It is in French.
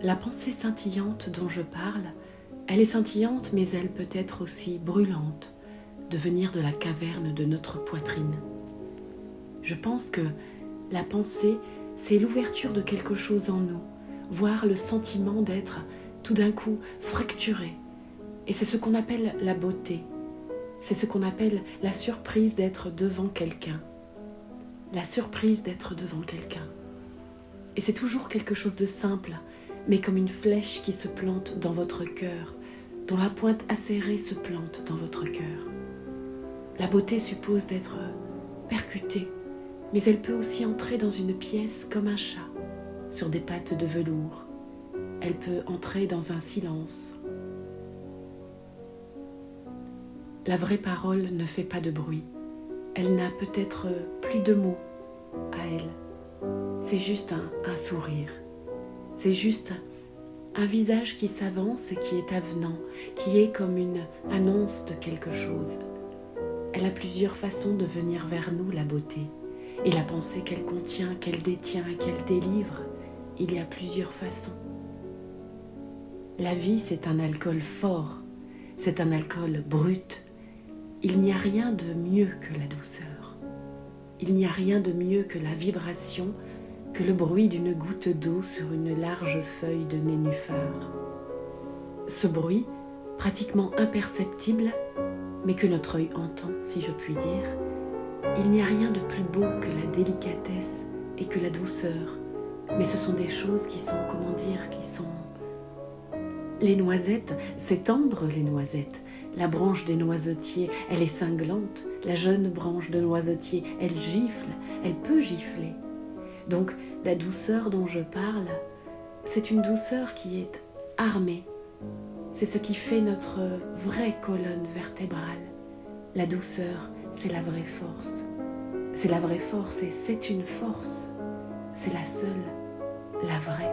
La pensée scintillante dont je parle, elle est scintillante, mais elle peut être aussi brûlante, de venir de la caverne de notre poitrine. Je pense que la pensée, c'est l'ouverture de quelque chose en nous, voire le sentiment d'être tout d'un coup fracturé. Et c'est ce qu'on appelle la beauté. C'est ce qu'on appelle la surprise d'être devant quelqu'un. La surprise d'être devant quelqu'un. Et c'est toujours quelque chose de simple, mais comme une flèche qui se plante dans votre cœur, dont la pointe acérée se plante dans votre cœur. La beauté suppose d'être percutée, mais elle peut aussi entrer dans une pièce comme un chat, sur des pattes de velours. Elle peut entrer dans un silence. La vraie parole ne fait pas de bruit. Elle n'a peut-être plus de mots à elle. C'est juste un sourire. C'est juste un visage qui s'avance et qui est avenant, qui est comme une annonce de quelque chose. Elle a plusieurs façons de venir vers nous, la beauté. Et la pensée qu'elle contient, qu'elle détient et qu'elle délivre, il y a plusieurs façons. La vie, c'est un alcool fort, c'est un alcool brut. Il n'y a rien de mieux que la douceur. Il n'y a rien de mieux que la vibration, que le bruit d'une goutte d'eau sur une large feuille de nénuphar. Ce bruit, pratiquement imperceptible, mais que notre œil entend, si je puis dire, il n'y a rien de plus beau que la délicatesse et que la douceur. Mais ce sont des choses qui sont, qui sont... Les noisettes, c'est tendre les noisettes. La branche des noisetiers, elle est cinglante. La jeune branche de noisetier, elle gifle, elle peut gifler. Donc, la douceur dont je parle, c'est une douceur qui est armée. C'est ce qui fait notre vraie colonne vertébrale. La douceur, c'est la vraie force. C'est la vraie force et c'est une force. C'est la seule, la vraie.